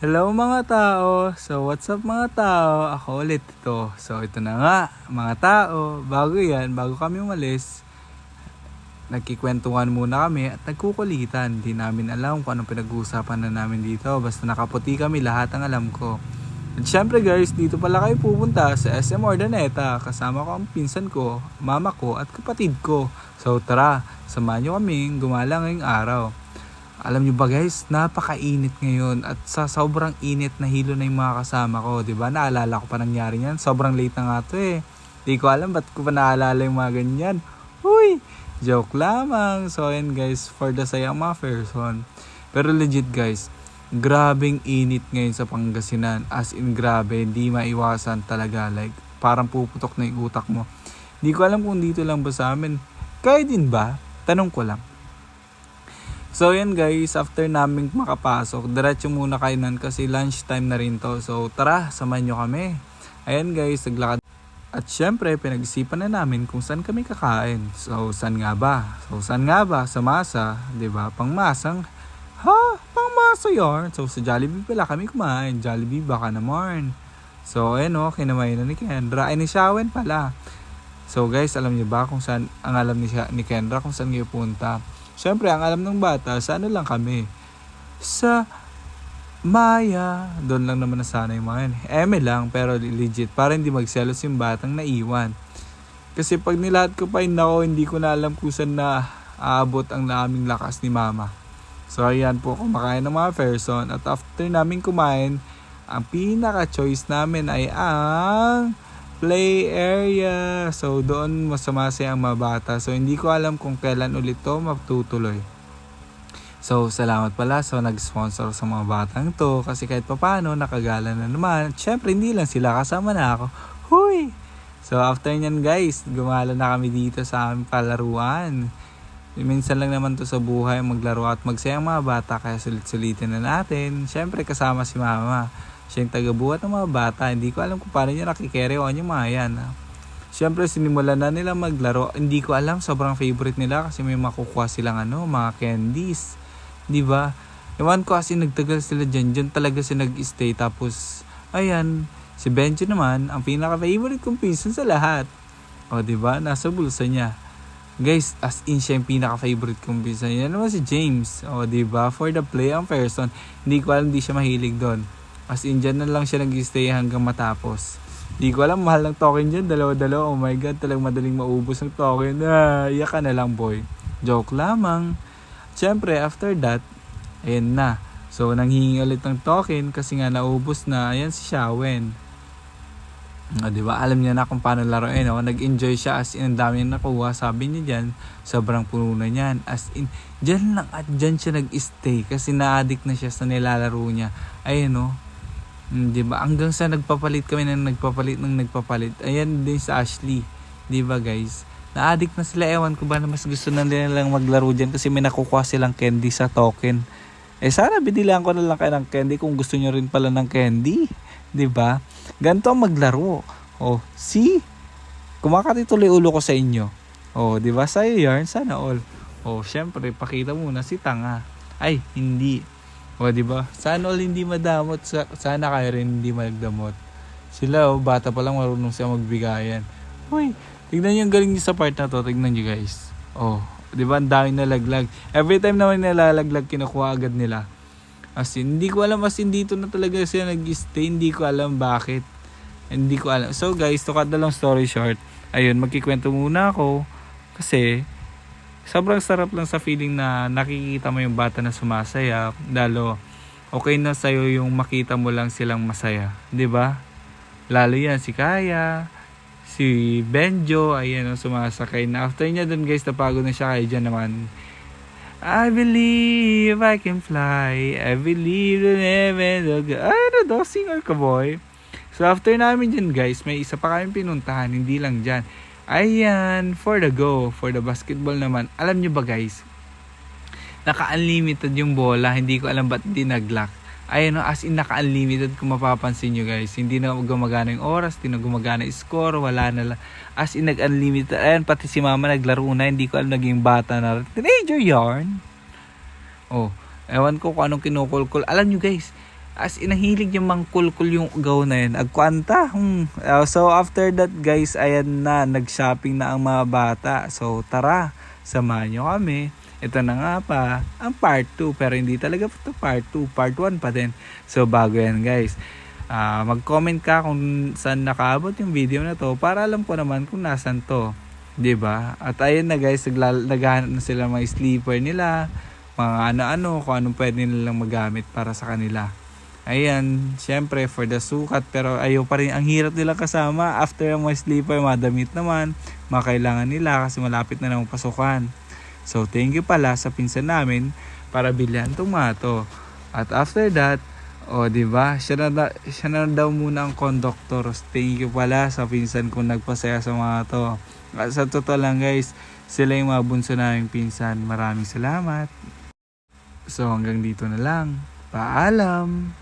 Hello mga tao! So what's up mga tao? Ako ulit ito. So ito na nga mga tao. Bago kami umalis, nagkikwentuhan muna kami at nagkukulitan. Di namin alam kung anong pinag-uusapan na namin dito. Basta nakaputi kami, lahat ang alam ko. At syempre guys, dito pala kayo pupunta sa SM Ordaneta. Kasama ko ang pinsan ko, mama ko at kapatid ko. So tara, samahan nyo kaming gumala ngayong araw. Alam nyo ba guys, napakainit ngayon at sa sobrang init na hilo na yung mga kasama ko, 'di ba? Naalala ko pa nangyari yan. Sobrang late na nga 'to eh. Di ko alam ba't ko pa naalala yung mga ganyan. Huy! Joke lamang. So ayan guys, for the sayang mga person. Pero legit guys, grabing init ngayon sa Pangasinan. As in grabe, hindi maiwasan talaga. Like, parang puputok na yung utak mo. Di ko alam kung dito lang ba sa amin. Kaya din ba? Tanong ko lang. So yan guys, after naming makapasok, diretso muna kainan kasi lunchtime na rin to. So tara, samahan nyo kami. Ayan guys, naglakad. At syempre, pinag-isipan na namin kung saan kami kakain. So saan nga ba? Sa masa, 'di ba? Pangmasang, pangmasa yarn. So sa Jollibee pala kami kumain. Jollibee baka naman. So ayan o, kinamay na ni Kendra. Ay ni Shawen pala. So guys, alam niyo ba kung saan, ang alam ni Kendra kung saan ngayon punta? Siyempre, ang alam ng bata, sa ano lang kami? Sa Maya. Doon lang naman na sana yung mga yun. Eme lang, pero legit. Para hindi magselos yung batang naiwan. Kasi pag nilahat ko pa yun ako, hindi ko na alam kung saan na aabot ang aming lakas ni mama. So, ayan po, kumakain ng mga person. At after namin kumain, ang pinaka-choice namin ay ang play area. So doon masamasaya ang mga bata. So hindi ko alam kung kailan ulit to matutuloy. So salamat pala sa nag-sponsor sa mga batang to. Kasi kahit papaano nakagala na naman. Syempre hindi lang sila, kasama na ako. Huy! So after nyan guys, gumala na kami dito sa aming palaruan. Minsan lang naman to sa buhay maglaro at magsaya ang mga bata. Kaya sulit-sulitin na natin. Syempre kasama si mama. Siya yung tagabuhat ng mga bata. Hindi ko alam kung paano niya nakikerry on yung mga yan. Siyempre, sinimulan na nila maglaro. Hindi ko alam, sobrang favorite nila kasi may makukuha silang mga candies. Di ba? Ewan ko kasi nagtagal sila dyan. Dyan talaga sila nag-stay. Tapos, ayan, si Benjo naman, ang pinaka-favorite kong pinsan sa lahat. O, di ba? Nasa bulsa niya. Guys, as in siya yung pinaka-favorite kong pinsan. Yan naman si James. O, di ba? For the play ang person. Hindi ko alam, hindi siya mahilig doon. As in, dyan na lang siya nag-stay hanggang matapos. Di ko alam, mahal ng token dyan. Dalawa-dalawa. Oh my God, talagang madaling maubos ng token. Iyak ka na lang, boy. Joke lamang. Siyempre, after that, ayan na. So, nanghihingi ulit ng token kasi nga naubos na. Ayan si Shawen. Diba? Alam niya na kung paano laruin. Nag-enjoy siya as in, ang dami niya nakuha. Sabi niya dyan, sobrang puno na niyan. As in, dyan lang at dyan siya nag-stay kasi na-addict na siya sa nilalaro niya. Ayan diba? Hanggang sa nagpapalit kami ng nagpapalit. Ayan din sa Ashley. Diba guys? Na-addict na sila. Ewan ko ba na mas gusto na nila lang maglaro dyan kasi may nakukuha silang candy sa token. Sana binilang ko na lang kayo ng candy kung gusto nyo rin pala ng candy. Diba? Ganito ang maglaro. See? Kumakatituloy ulo ko sa inyo. Diba? Sa'yo yarn, sana all. Syempre, pakita muna si Tanga. Ay, hindi. Diba? Sana all hindi madamot. Sana kayo rin hindi magdamot. Sila, bata pa lang marunong siya magbigayan. Uy, tignan nyo yung galing nyo sa part na to. Tignan nyo guys. Diba? Ang dami nalaglag. Every time naman nalalaglag, kinukuha agad nila. As in, hindi ko alam. As in, dito na talaga siya nag-stay. Hindi ko alam bakit. Hindi ko alam. So guys, to cut the long story short, ayun, magkikwento muna ako. Kasi, sobrang sarap lang sa feeling na nakikita mo yung bata na sumasaya. Lalo, okay na sa'yo yung makita mo lang silang masaya. 'Di ba? Lalo yan si Kaya, si Benjo, ayan sumasakay na. After niya dun guys, napagod na siya. Kaya dyan naman, I believe I can fly. I believe in heaven. Singer ka boy. So after namin dyan guys, may isa pa kami pinuntahan. Hindi lang dyan. Ayan, for the basketball naman. Alam nyo ba guys, naka-unlimited yung bola. Hindi ko alam ba't di nag-lock. Ayan as in naka-unlimited kung mapapansin nyo guys. Hindi na gumagana yung oras, hindi na gumagana yung score, wala na lang. As in nag-unlimited. Ayan, pati si mama naglaro na. Hindi ko alam, naging bata na. Teenager yarn. Ewan ko kung anong kinukulkul. Alam nyo guys, As in, nahilig yung mangkulkul yung ugaw na yun. Agkwanta. So after that guys, ayan na, nag-shopping na ang mga bata. So tara, samahan nyo kami. Ito na nga pa, ang part 2. Pero hindi talaga ito part 2, part 1 pa din. So bago yan guys, mag-comment ka kung saan nakaabot yung video na to para alam ko naman kung nasan to. 'Di ba? At ayun na guys, naghahanap na sila mga sleeper nila, mga ano-ano, kung anong pwede nilang magamit para sa kanila. Ayan, syempre for the sukat, pero ayaw pa rin, ang hirap nila kasama after ang mga sleeper, madamit naman, makailangan nila kasi malapit na namang pasukan. So thank you pala sa pinsan namin para bilhan itong mga to. At after that, di ba, siya na daw muna ang conductor. Thank you pala sa pinsan kong nagpasaya sa mga to. At sa totoo lang guys, sila yung mga bunso naming pinsan. Maraming salamat. So hanggang dito na lang. Paalam!